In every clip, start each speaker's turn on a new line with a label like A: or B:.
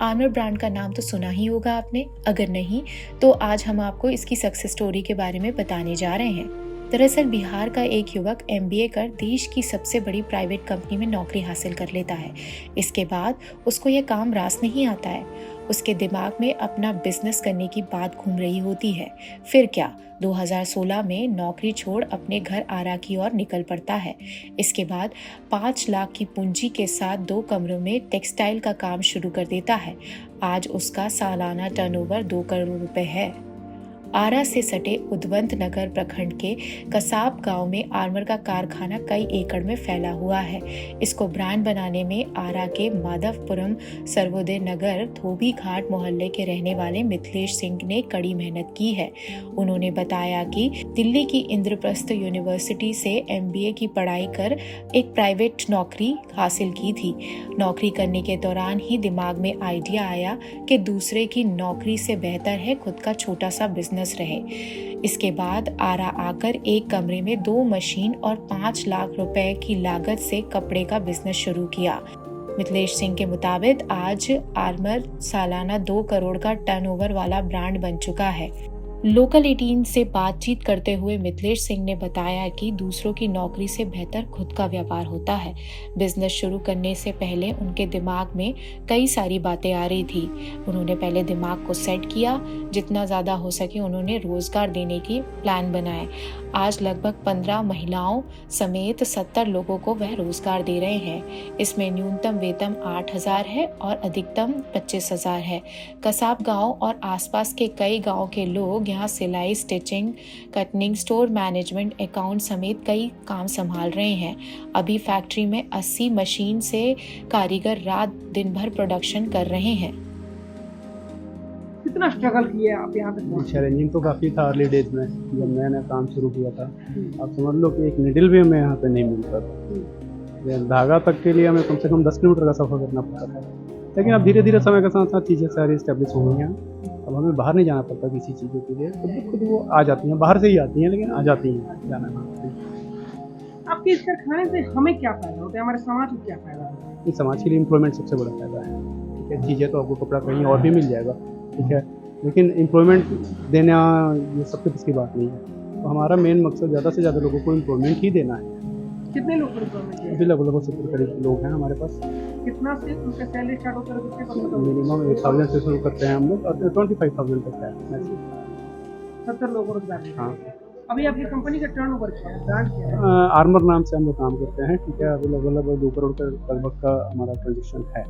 A: Armour brand का नाम तो सुना ही होगा आपने, अगर नहीं तो आज हम आपको इसकी सक्सेस स्टोरी के बारे में बताने जा रहे हैं। दरअसल बिहार का एक युवक MBA कर देश की सबसे बड़ी प्राइवेट कंपनी में नौकरी हासिल कर लेता है। इसके बाद उसको यह काम रास नहीं आता है। उसके दिमाग में अपना बिजनेस करने की बात घूम रही होती है। फिर क्या, 2016 में नौकरी छोड़ अपने घर आरा की ओर निकल पड़ता है। इसके बाद 5 लाख की पूंजी के साथ 2 कमरों में टेक्सटाइल का काम शुरू कर देता है। आज उसका सालाना टर्नओवर 2 करोड़ रुपए है। आरा से सटे उद्वंत नगर प्रखंड के कसाब गांव में आर्मर का कारखाना कई एकड़ में फैला हुआ है। इसको ब्रांड बनाने में आरा के माधवपुरम सर्वोदय नगर धोबी घाट मोहल्ले के रहने वाले मिथिलेश सिंह ने कड़ी मेहनत की है। उन्होंने बताया कि दिल्ली की इंद्रप्रस्थ यूनिवर्सिटी से MBA की पढ़ाई कर एक प्राइवेट नौकरी हासिल की थी। नौकरी करने के दौरान ही दिमाग में आइडिया आया कि दूसरे की नौकरी से बेहतर है खुद का छोटा सा बिजनेस रहे। इसके बाद आरा आकर एक कमरे में 2 मशीन और 5 लाख रुपए की लागत से कपड़े का बिजनेस शुरू किया। मिथिलेश सिंह के मुताबिक आज आर्मर सालाना 2 करोड़ का टर्नओवर वाला ब्रांड बन चुका है। लोकल 18 से बातचीत करते हुए मिथिलेश सिंह ने बताया कि दूसरों की नौकरी से बेहतर खुद का व्यापार होता है। बिजनेस शुरू करने से पहले उनके दिमाग में कई सारी बातें आ रही थी। उन्होंने पहले दिमाग को सेट किया, जितना ज़्यादा हो सके उन्होंने रोजगार देने की प्लान बनाए। आज लगभग 15 महिलाओं समेत 70 लोगों को वह रोजगार दे रहे हैं। इसमें न्यूनतम वेतन 8,000 है और अधिकतम 25,000 है। कसाब गांव और आसपास के कई गांव के लोग यहाँ सिलाई, स्टिचिंग, कटनिंग, स्टोर मैनेजमेंट, अकाउंट समेत कई काम संभाल रहे हैं। अभी फैक्ट्री में 80 मशीन से कारीगर रात दिन भर प्रोडक्शन कर रहे हैं।
B: कितना स्ट्रगल किया आप यहाँ पे?
C: चैलेंजिंग तो काफ़ी था अर्ली डेज में, जब मैंने काम शुरू किया था। आप समझ लो कि एक निडल भी हमें यहाँ पे नहीं मिलता था। धागा तक के लिए हमें कम से कम 10 किलोमीटर का सफ़र करना पड़ता था। लेकिन अब धीरे धीरे समय के साथ साथ चीज़ें सारी इस्टेब्लिश हो गई हैं। अब हमें बाहर नहीं जाना पड़ता किसी चीज़ों के लिए, खुद वो आ जाती हैं, बाहर से ही आती हैं लेकिन आ जाती हैं जाना।
B: आपके इस कारखाने से हमें क्या फ़ायदा होता है, हमारे समाज को क्या फ़ायदा होता है?
C: इस समाज के लिए एम्प्लॉयमेंट सबसे बड़ा फ़ायदा है। ठीक है, चीज़ें तो आपको कपड़ा कहीं और भी मिल जाएगा, ठीक है, लेकिन एम्प्लॉयमेंट देना ये सबके बस की बात नहीं है। तो हमारा मेन मकसद ज़्यादा से ज़्यादा लोगों को एम्प्लॉयमेंट ही देना है।
B: कितने लोग एम्प्लॉयमेंट है?
C: अभी लगभग 70 करीब लोग हैं हमारे पास।
B: कितना से उनका सैलरी स्टार्ट होता है?
C: मिनिमम 1,000 से शुरू करते हैं हम लोग और 25,000 तक है।
B: 70 लोगों को रोजगार देते
C: हाँ।
B: हैं। अभी आपकी कंपनी का टर्नओवर क्या है, ब्रांड क्या है?
C: आर्मर नाम से हम लोग काम करते हैं, ठीक है। अभी लगभग 2 करोड़ का लगभग का हमारा ट्रांजेक्शन है।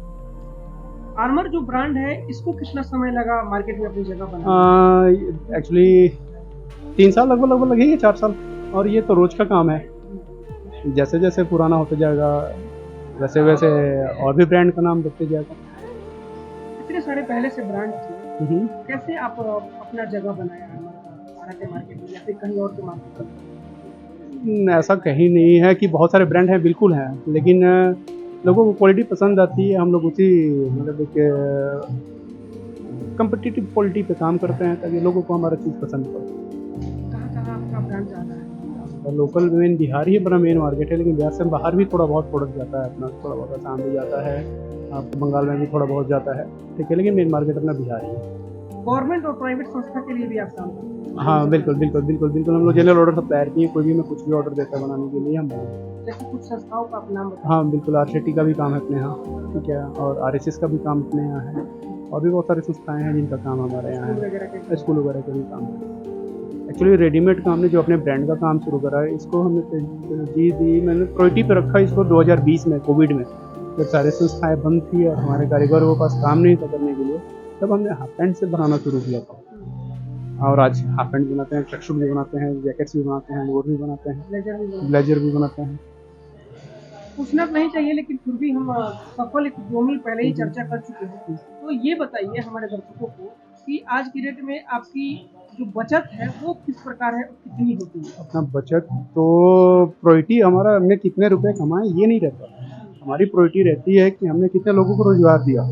B: आर्मर जो ब्रांड है, इसको कितना समय लगा मार्केट में अपनी जगह बनाने?
C: एक्चुअली 3 साल लगभग लगे हैं, 4 साल। और ये तो रोज का काम है, जैसे जैसे पुराना होता जाएगा वैसे वैसे और भी ब्रांड का नाम देखते जाएगा।
B: इतने सारे पहले से ब्रांड थे, कैसे आप अपना जगह बनाया आरा के मार्केट में या फिर कहीं और के मार्केट में?
C: ऐसा कहीं नहीं है कि बहुत सारे ब्रांड हैं, बिल्कुल हैं, लेकिन लोगों को क्वालिटी पसंद आती है। हम लोग उसी मतलब एक कम्पिटिटिव क्वालिटी पे काम करते हैं ताकि लोगों को हमारा चीज़ पसंद पड़े।
B: कहाँ आपका ब्रांड ज़्यादा है?
C: लोकल मेन बिहार ही अपना मेन मार्केट है, लेकिन बिहार से बाहर भी थोड़ा बहुत प्रोडक्ट जाता है अपना, थोड़ा बहुत आसाम भी जाता है, आपको बंगाल में भी थोड़ा बहुत जाता है, ठीक है, लेकिन मेन मार्केट अपना बिहार ही है।
B: गवर्नमेंट और प्राइवेट संस्था के लिए भी आप काम करते हैं?
C: हाँ बिल्कुल बिल्कुल बिल्कुल बिल्कुल। हम लोग जनरल ऑर्डर सप्लायर की है, कोई भी मैं कुछ भी ऑर्डर देता है बनाने के लिए हम
B: जैसे कुछ संस्थाओं का आप नाम बताएं।
C: हाँ बिल्कुल, RCT का भी काम है अपने यहाँ, ठीक है, और RSS का भी काम अपने यहाँ है, और भी बहुत सारी संस्थाएँ हैं जिनका काम हमारे यहाँ है, स्कूल वगैरह का भी काम है। एक्चुअली रेडीमेड काम ने जो अपने ब्रांड का काम शुरू करा है, इसको हमने तरजीह दी, मैंने प्रायोरिटी पे रखा इसको 2020 में, कोविड में, जब सारी संस्थाएं बंद थी और हमारे कारीगरों के पास काम नहीं था करने के लिए, तब हमने हाफ पैंट से बनाना शुरू किया था। और आज हाफ पैंट बनाते हैं, ट्रैक सूट भी बनाते हैं, जैकेट्स भी बनाते हैं, लोअर भी बनाते हैं, ब्लेजर भी बनाते हैं।
B: पूछना नहीं चाहिए लेकिन फिर भी हम सफल इकोनॉमी पहले ही चर्चा कर चुके हैं। तो ये बताइए हमारे दर्शकों को कि आज की डेट में आपकी जो बचत है वो किस प्रकार है, कितनी होती है?
C: अपना बचत तो प्रायोरिटी हमारा, हमने कितने रुपए कमाए ये नहीं रहता, हमारी प्रायोरिटी रहती है कि हमने कितने लोगों को रोजगार दिया।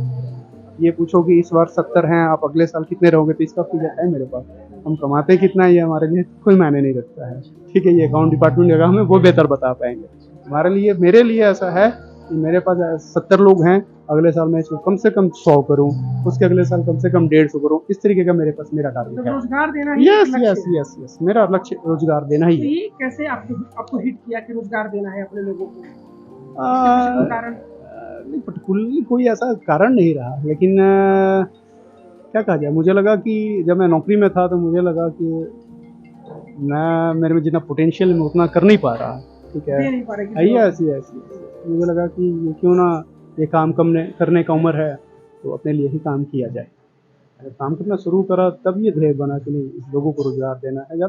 C: ये पूछो कि इस बार 70 हैं, आप अगले साल कितने रहोगे, तो इसका फिगर है मेरे पास। हम कमाते कितना ये हमारे लिए कोई मायने नहीं रखता है, ठीक है। ये अकाउंट डिपार्टमेंट होगा, हमें वो बेहतर बता पाएंगे। हमारे लिए, मेरे लिए ऐसा है कि मेरे पास 70 लोग हैं अगले साल मैं इसको कम से कम 100 करूँ, उसके अगले साल कम से कम 150 करूँ, इस तरीके का मेरे पास मेरा टारगेट
B: मतलब
C: है।
B: रोजगार देना ही
C: यस
B: एक लक्ष्य
C: यस
B: है।
C: यस यस मेरा लक्ष्य रोजगार देना ही
B: तो
C: है।
B: ये कैसे आपको हिट किया कि रोजगार देना है अपने लोगों को? इसके
C: आ,
B: पीछे कोई कारण?
C: नहीं पर्टिकुलरली कोई ऐसा कारण नहीं रहा, लेकिन क्या कहा जाए, मुझे लगा कि जब मैं नौकरी में था तो मुझे लगा कि मैं मेरे में जितना पोटेंशियल है मैं उतना कर नहीं पा रहा, ठीक है।
B: दे नहीं पा रहे किसी और
C: यस यस मुझे लगा कि ये क्यों ना ये काम करने का उम्र है तो अपने लिए ही काम किया जाए। अगर काम करना शुरू करा तब ये ध्येय बना कि नहीं, इस लोगों को रोजगार देना है।